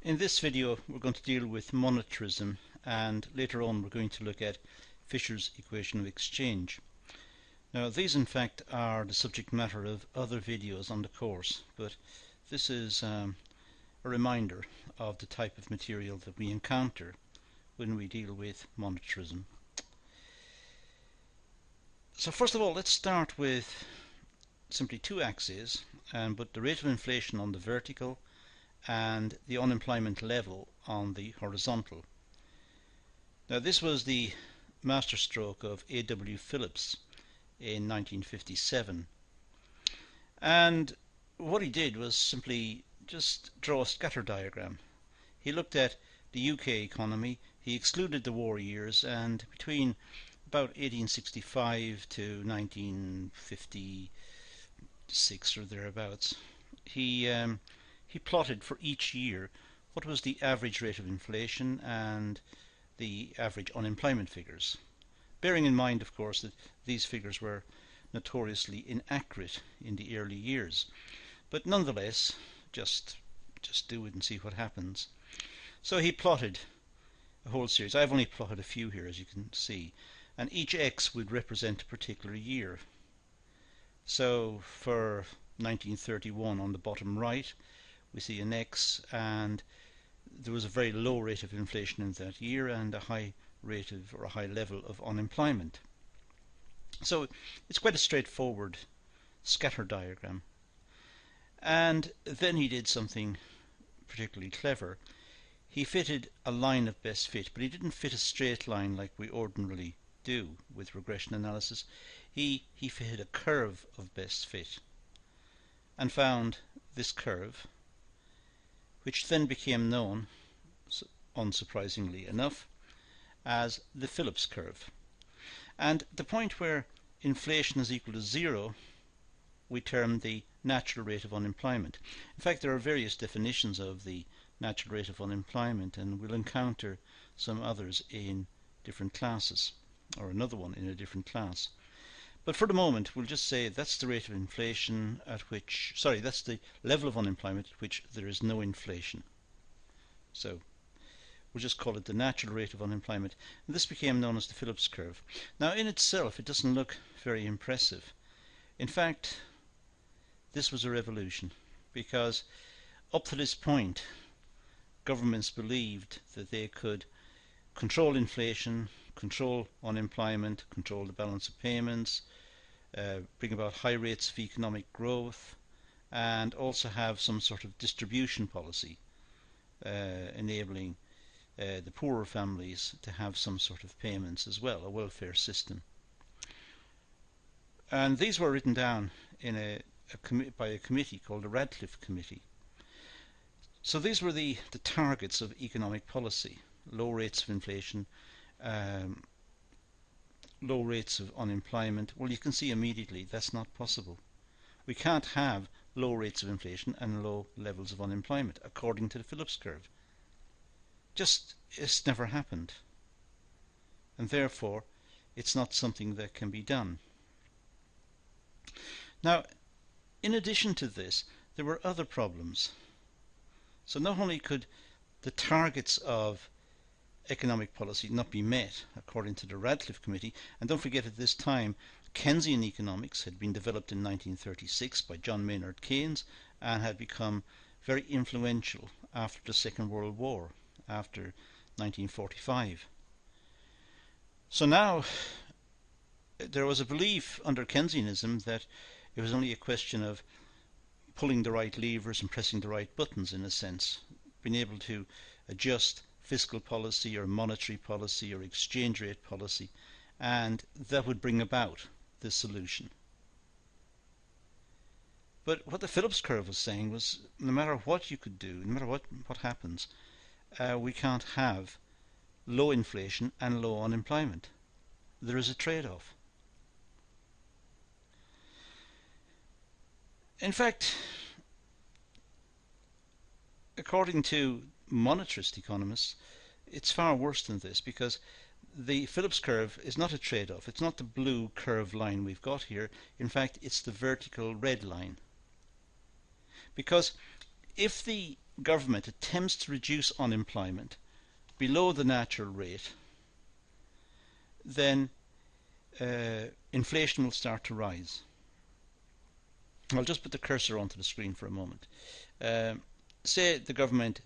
In this video we're going to deal with monetarism, and later on we're going to look at Fisher's equation of exchange. Now these in fact are the subject matter of other videos on the course, but this is a reminder of the type of material that we encounter when we deal with monetarism. So first of all, let's start with simply two axes, but the rate of inflation on the vertical and the unemployment level on the horizontal. Now this was the masterstroke of A.W. Phillips in 1957, and what he did was simply just draw a scatter diagram. He looked at the UK economy, he excluded the war years, and between about 1865 to 1956 or thereabouts, he plotted for each year what was the average rate of inflation and the average unemployment figures, bearing in mind, of course, that these figures were notoriously inaccurate in the early years. But nonetheless, just do it and see what happens. So he plotted a whole series. I've only plotted a few here, as you can see, and each X would represent a particular year. So for 1931 on the bottom right, we see an X, and there was a very low rate of inflation in that year and a high rate of, or a high level of unemployment. So it's quite a straightforward scatter diagram. And then he did something particularly clever. He fitted a line of best fit, but he didn't fit a straight line like we ordinarily do with regression analysis. He fitted a curve of best fit and found this curve, which then became known, unsurprisingly enough, as the Phillips curve. And the point where inflation is equal to zero we term the natural rate of unemployment. In fact, there are various definitions of the natural rate of unemployment, and we'll encounter some others in different classes, or another one in a different class. But for the moment, we'll just say that's the rate of inflation at which, that's the level of unemployment at which there is no inflation. So we'll just call it the natural rate of unemployment. And this became known as the Phillips curve. Now in itself, it doesn't look very impressive. In fact, this was a revolution, because up to this point, governments believed that they could control inflation, control unemployment, control the balance of payments, bring about high rates of economic growth, and also have some sort of distribution policy enabling the poorer families to have some sort of payments as well, a welfare system. And these were written down in by a committee called the Radcliffe Committee. So these were the targets of economic policy: low rates of inflation, low rates of unemployment. Well, you can see immediately that's not possible. We can't have low rates of inflation and low levels of unemployment according to the Phillips curve. It's never happened, and therefore it's not something that can be done. Now, in addition to this, there were other problems. So not only could the targets of economic policy not be met according to the Radcliffe Committee, and don't forget at this time Keynesian economics had been developed in 1936 by John Maynard Keynes and had become very influential after the Second World War, after 1945. So now there was a belief under Keynesianism that it was only a question of pulling the right levers and pressing the right buttons, in a sense, being able to adjust fiscal policy or monetary policy or exchange rate policy, and that would bring about this solution. But what the Phillips curve was saying was, no matter what you could do, no matter what happens, we can't have low inflation and low unemployment. There is a trade-off. In fact, according to monetarist economists, it's far worse than this, because the Phillips curve is not a trade-off. It's not the blue curved line we've got here. In fact, it's the vertical red line. Because if the government attempts to reduce unemployment below the natural rate, then inflation will start to rise. I'll just put the cursor onto the screen for a moment. Say the government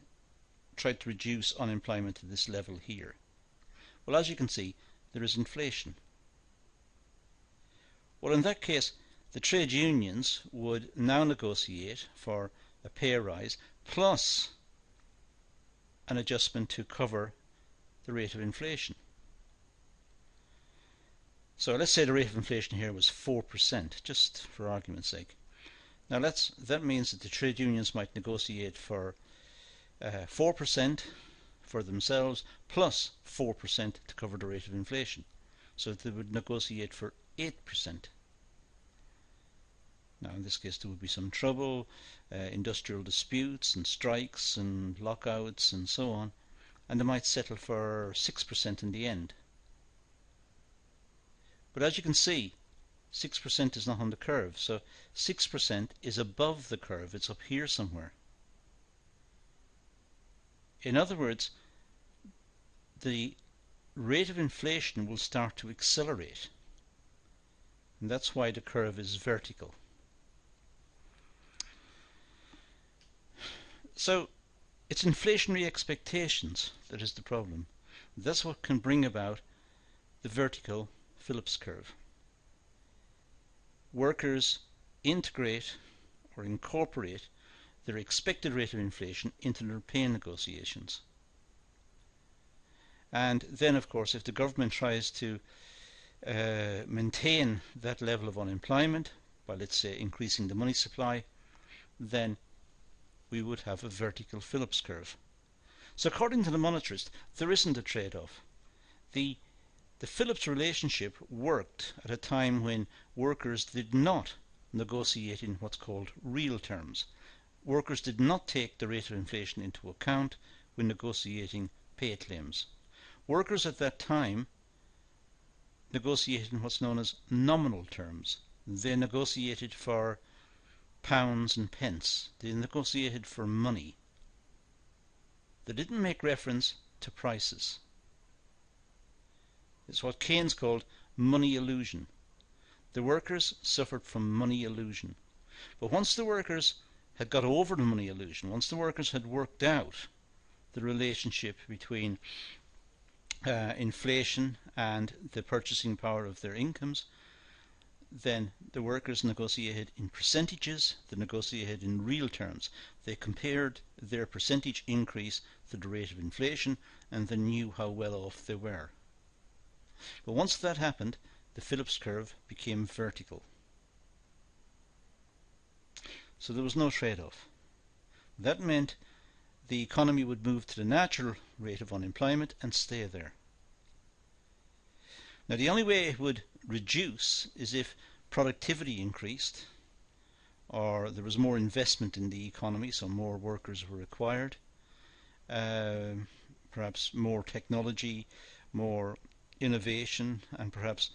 tried to reduce unemployment to this level here. Well, as you can see, there is inflation. Well, in that case, the trade unions would now negotiate for a pay rise plus an adjustment to cover the rate of inflation. So let's say the rate of inflation here was 4%, just for argument's sake. Now that means that the trade unions might negotiate for 4% for themselves plus 4% to cover the rate of inflation. So they would negotiate for 8%. Now in this case there would be some trouble, industrial disputes and strikes and lockouts and so on, and they might settle for 6% in the end. But as you can see, 6% is not on the curve, so 6% is above the curve, it's up here somewhere. In other words, the rate of inflation will start to accelerate, and that's why the curve is vertical. So it's inflationary expectations that is the problem. That's what can bring about the vertical Phillips curve. Workers integrate or incorporate their expected rate of inflation into their pay negotiations. And then, of course, if the government tries to maintain that level of unemployment by, let's say, increasing the money supply, then we would have a vertical Phillips curve. So according to the monetarist, there isn't a trade-off. The Phillips relationship worked at a time when workers did not negotiate in what's called real terms. Workers did not take the rate of inflation into account when negotiating pay claims. Workers at that time negotiated in what's known as nominal terms. They negotiated for pounds and pence. They negotiated for money. They didn't make reference to prices. It's what Keynes called money illusion. The workers suffered from money illusion. But once the workers had got over the money illusion, once the workers had worked out the relationship between inflation and the purchasing power of their incomes, then the workers negotiated in percentages, they negotiated in real terms. They compared their percentage increase to the rate of inflation, and they knew how well off they were. But once that happened, the Phillips curve became vertical. So there was no trade-off. That meant the economy would move to the natural rate of unemployment and stay there. Now the only way it would reduce is if productivity increased, or there was more investment in the economy, so more workers were required, perhaps more technology, more innovation, and perhaps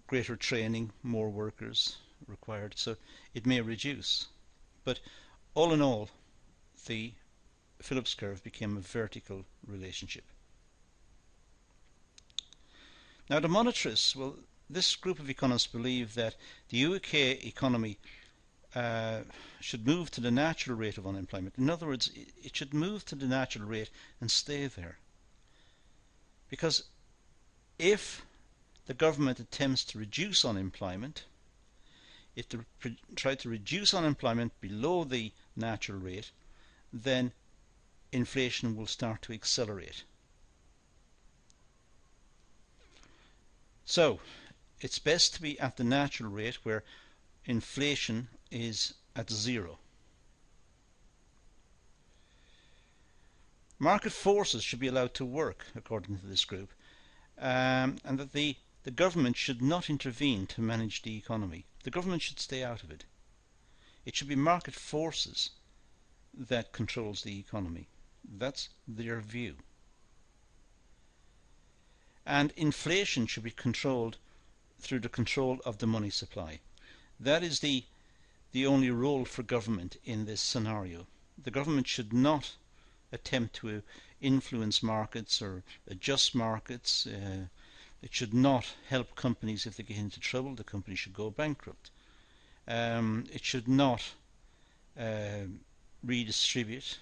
greater training, more workers required, so it may reduce. But all in all, the Phillips curve became a vertical relationship. Now the monetarists, well, this group of economists believe that the UK economy should move to the natural rate of unemployment. In other words, it should move to the natural rate and stay there. Because if the government attempts to reduce unemployment, if they try to reduce unemployment below the natural rate, then inflation will start to accelerate. So it's best to be at the natural rate where inflation is at zero. Market forces should be allowed to work, according to this group, and that the government should not intervene to manage the economy. The government should stay out of it. It should be market forces that controls the economy. That's their view. And inflation should be controlled through the control of the money supply. That is the only role for government in this scenario. The government should not attempt to influence markets or adjust markets. It should not help companies if they get into trouble. The company should go bankrupt. It should not redistribute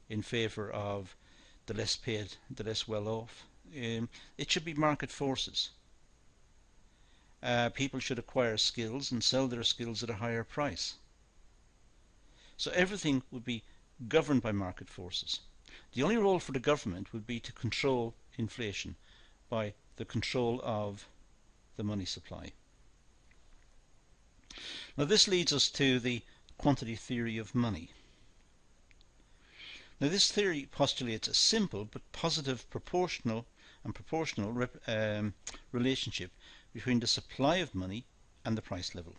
in favour of the less paid, the less well off. It should be market forces. People should acquire skills and sell their skills at a higher price. So everything would be governed by market forces. The only role for the government would be to control inflation by the control of the money supply. Now this leads us to the quantity theory of money. Now this theory postulates a simple but positive proportional relationship between the supply of money and the price level.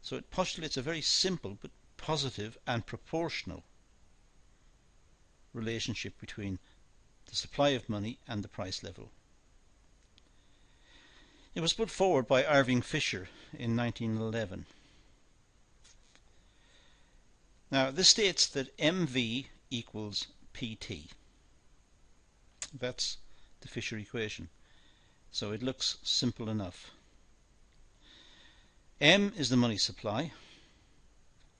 So it postulates a very simple but positive and proportional relationship between the supply of money and the price level. It was put forward by Irving Fisher in 1911. Now this states that MV equals PT. That's the Fisher equation. So it looks simple enough. M is the money supply.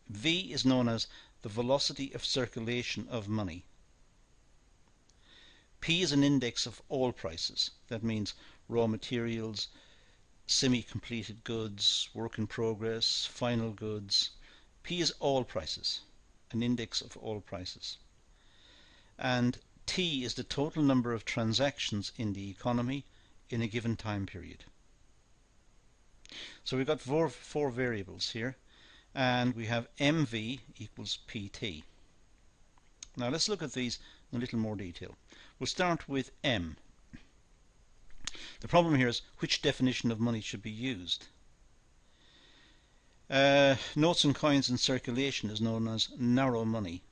V is known as the velocity of circulation of money. P is an index of all prices. That means raw materials, semi-completed goods, work in progress, final goods. P is all prices, an index of all prices. And T is the total number of transactions in the economy in a given time period. So we've got four variables here, and we have MV equals PT. Now let's look at these in a little more detail. We'll start with M. The problem here is which definition of money should be used. Notes and coins in circulation is known as narrow money.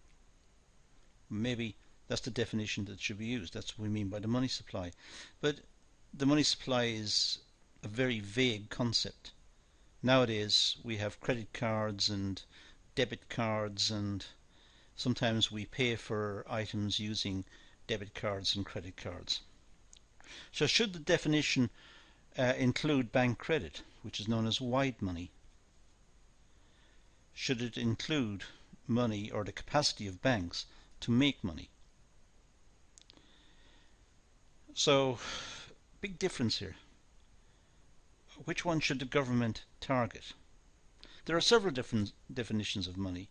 Maybe that's the definition that should be used. That's what we mean by the money supply. But the money supply is a very vague concept. Nowadays we have credit cards and debit cards, and sometimes we pay for items using debit cards and credit cards. So should the definition include bank credit, which is known as wide money? Should it include money or the capacity of banks to make money? So, big difference here. Which one should the government target? There are several different definitions of money.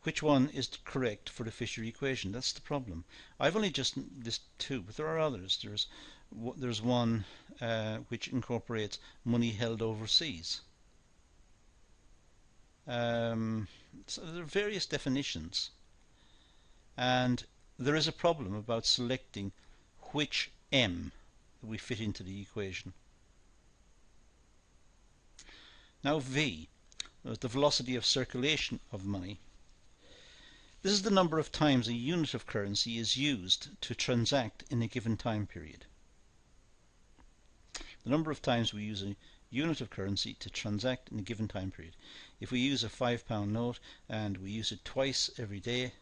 Which one is correct for the Fisher equation? That's the problem. I've only just listed two, but there are others. There's one which incorporates money held overseas. So there are various definitions, and there is a problem about selecting which M we fit into the equation. Now V, the velocity of circulation of money. This is the number of times a unit of currency is used to transact in a given time period. The number of times we use a unit of currency to transact in a given time period. If we use a £5 note and we use it twice every day,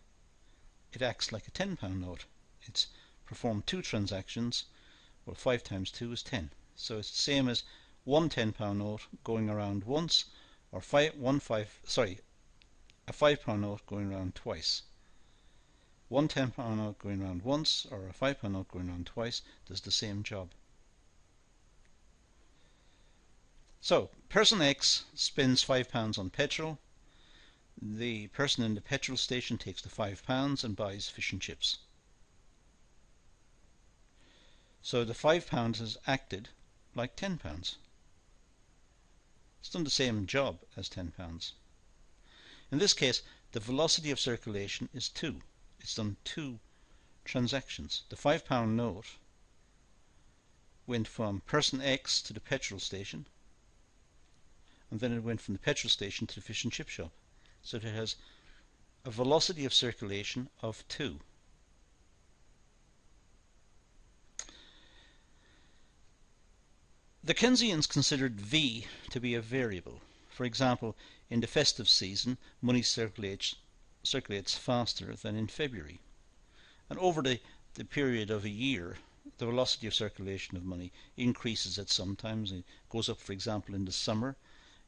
it acts like a £10 note. It's performed two transactions. Well, 5 times 2 is 10. So it's the same as one £10 note going around once, or a £5 note going around twice. One £10 note going around once or a £5 note going around twice does the same job. So, person X spends £5 on petrol. The person in the petrol station takes the £5 and buys fish and chips. So the £5 has acted like £10. It's done the same job as £10. In this case, the velocity of circulation is 2. It's done 2 transactions. The £5 note went from person X to the petrol station, and then it went from the petrol station to the fish and chip shop. So it has a velocity of circulation of 2. The Keynesians considered V to be a variable. For example, in the festive season, money circulates circulates faster than in February. And over the period of a year, the velocity of circulation of money increases at some times. It goes up, for example, in the summer,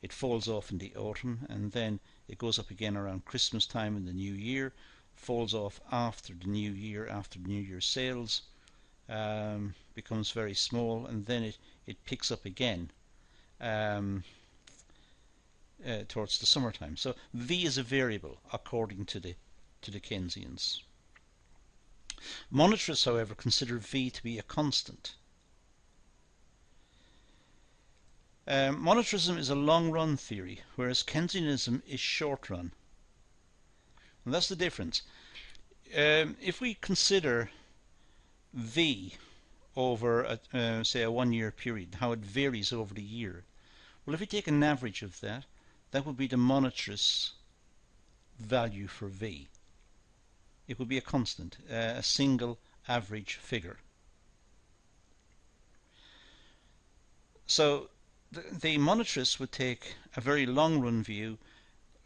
it falls off in the autumn, and then it goes up again around Christmas time in the new year, falls off after the new year, after the New Year sales, becomes very small, and then it picks up again towards the summertime. So V is a variable according to the Keynesians. Monetarists, however, consider V to be a constant. Monetarism is a long-run theory, whereas Keynesianism is short-run. And that's the difference. If we consider V over, say, a one-year period, how it varies over the year, well, if we take an average of that, that would be the monetarist's value for V. It would be a constant, a single average figure. So the monetarists would take a very long-run view,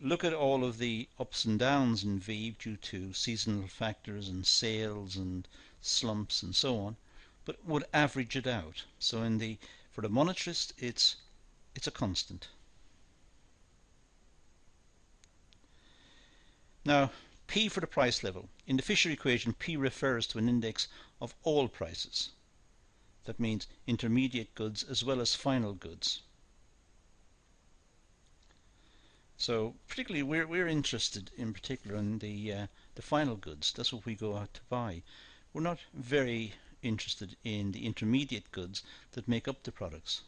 look at all of the ups and downs in V due to seasonal factors and sales and slumps and so on, but would average it out. So for the monetarist, it's a constant. Now, P for the price level. In the Fisher equation, P refers to an index of all prices. That means intermediate goods as well as final goods. So particularly we're interested in particular in the final goods. That's what we go out to buy. We're not very interested in the intermediate goods that make up the products.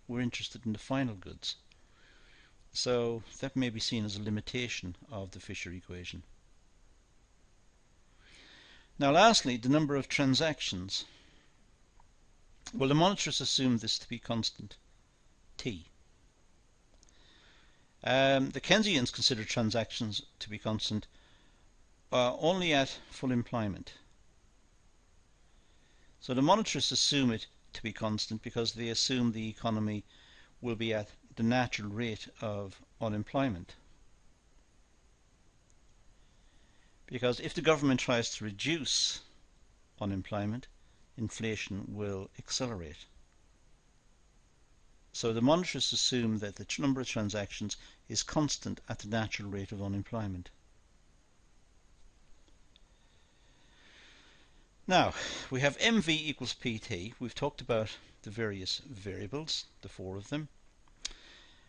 We're interested in the final goods. So that may be seen as a limitation of the Fisher equation. Now lastly, the number of transactions. Well, the monetarists assume this to be constant, T. The Keynesians consider transactions to be constant only at full employment. So the monetarists assume it to be constant because they assume the economy will be at the natural rate of unemployment. Because if the government tries to reduce unemployment, inflation will accelerate. So the monetarists assume that the number of transactions is constant at the natural rate of unemployment. Now, we have MV equals PT. We've talked about the various variables, the four of them.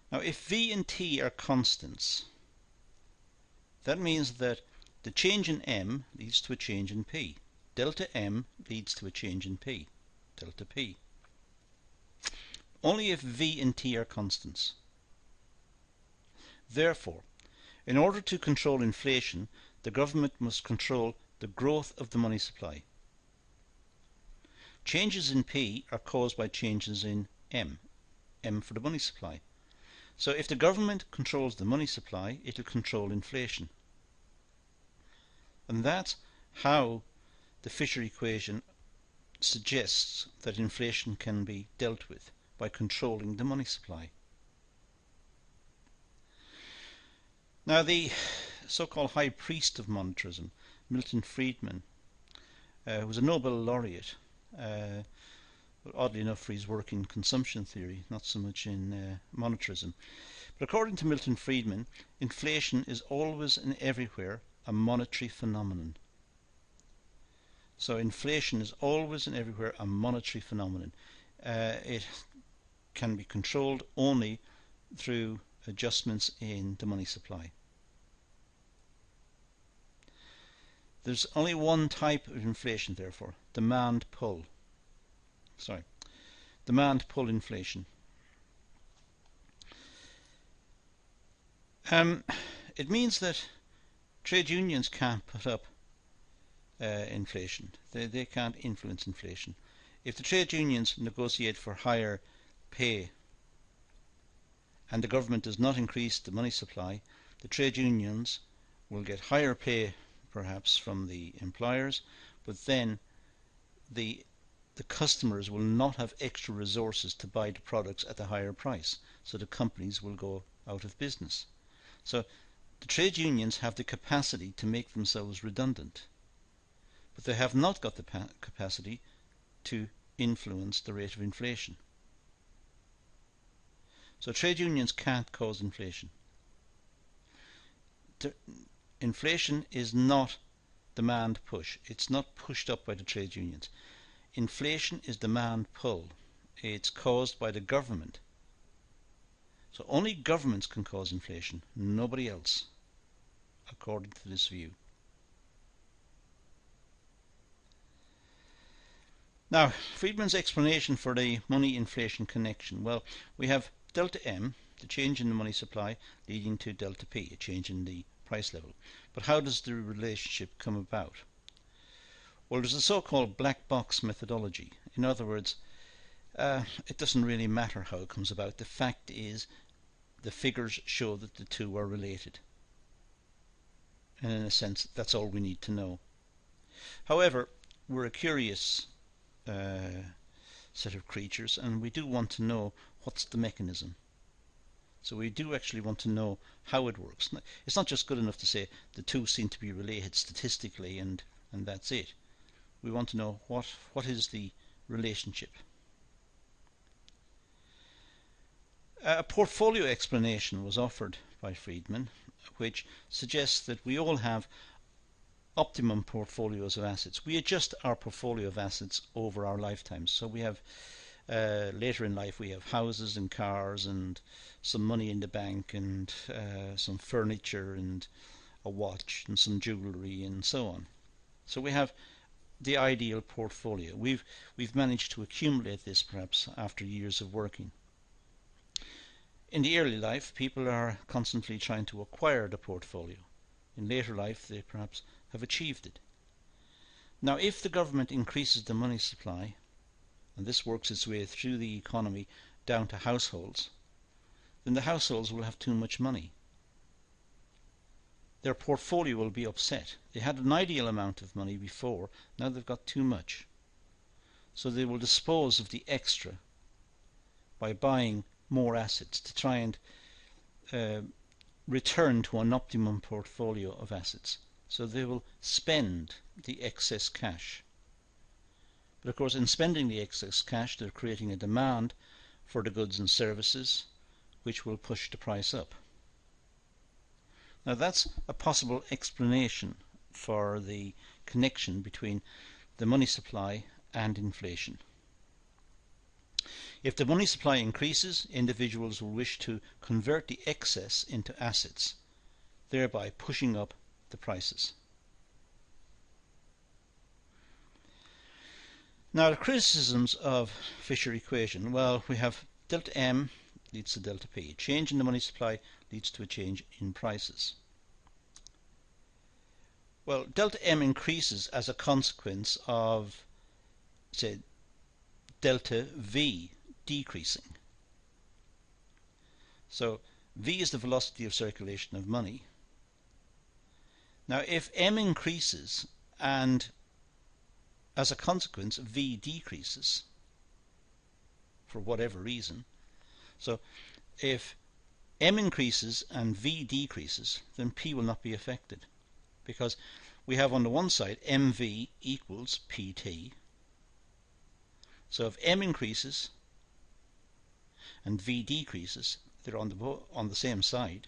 Now, if V and T are constants, that means that the change in M leads to a change in P. Delta M leads to a change in P, delta P. Only if V and T are constants. Therefore, in order to control inflation, the government must control the growth of the money supply. Changes in P are caused by changes in M, M for the money supply. So if the government controls the money supply, it will control inflation. And that's how the Fisher equation suggests that inflation can be dealt with, by controlling the money supply. Now the so-called high priest of monetarism, Milton Friedman, who was a Nobel laureate, but oddly enough for his work in consumption theory, not so much in monetarism. But according to Milton Friedman, inflation is always and everywhere a monetary phenomenon. So inflation is always and everywhere a monetary phenomenon. It can be controlled only through adjustments in the money supply. There's only one type of inflation, therefore, demand pull inflation. It means that trade unions can't put up inflation. They can't influence inflation. If the trade unions negotiate for higher pay and the government does not increase the money supply, the trade unions will get higher pay perhaps from the employers, but then the customers will not have extra resources to buy the products at the higher price, so the companies will go out of business. So The trade unions have the capacity to make themselves redundant, but they have not got the capacity to influence the rate of inflation. So trade unions can't cause inflation. Inflation is not demand push. It's not pushed up by the trade unions. Inflation is demand pull. It's caused by the government. So only governments can cause inflation, nobody else, according to this view. Now, Friedman's explanation for the money-inflation connection. Well, we have delta M, the change in the money supply, leading to delta P, a change in the price level. But how does the relationship come about? Well, there's a so-called black box methodology. In other words, it doesn't really matter how it comes about. The fact is, the figures show that the two are related. And in a sense, that's all we need to know. However, we're a curious set of creatures, and we do want to know what's the mechanism. So we do actually want to know how it works. It's not just good enough to say the two seem to be related statistically and that's it. We want to know what is the relationship. A portfolio explanation was offered by Friedman, which suggests that we all have optimum portfolios of assets. We adjust our portfolio of assets over our lifetimes. So we have later in life we have houses and cars and some money in the bank and some furniture and a watch and some jewellery and so on. So we have the ideal portfolio. We've managed to accumulate this perhaps after years of working. In the early life, people are constantly trying to acquire the portfolio. In later life, they perhaps have achieved it. Now, if the government increases the money supply, and this works its way through the economy down to households, then the households will have too much money. Their portfolio will be upset. They had an ideal amount of money before, now they've got too much. So they will dispose of the extra by buying more assets to try and return to an optimum portfolio of assets. So they will spend the excess cash. But of course, in spending the excess cash, they're creating a demand for the goods and services, which will push the price up. Now that's a possible explanation for the connection between the money supply and inflation. If the money supply increases, individuals will wish to convert the excess into assets, thereby pushing up the prices. Now the criticisms of Fisher equation. Well, we have delta M leads to delta P. A change in the money supply leads to a change in prices. Well, delta M increases as a consequence of, say, delta V decreasing. So V is the velocity of circulation of money. Now if M increases and as a consequence V decreases for whatever reason, so if M increases and V decreases, then P will not be affected, because we have on the one side MV equals PT. So if M increases and V decreases, they're on the same side.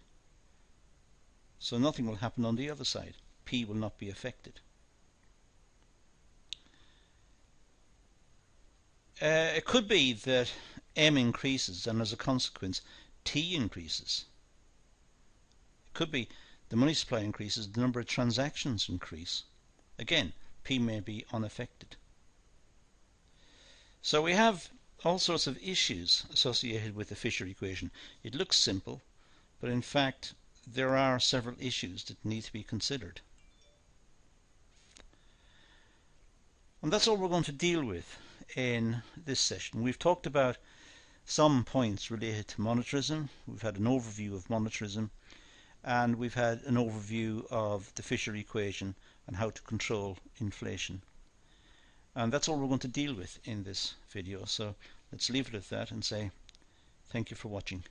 So nothing will happen on the other side. P will not be affected. It could be that M increases and as a consequence T increases. It could be the money supply increases, the number of transactions increase. Again, P may be unaffected. So we have all sorts of issues associated with the Fisher equation. It looks simple, but in fact there are several issues that need to be considered. And that's all we're going to deal with in this session. We've talked about some points related to monetarism. We've had an overview of monetarism, and we've had an overview of the Fisher equation and how to control inflation. And that's all we're going to deal with in this video. So let's leave it at that and say thank you for watching.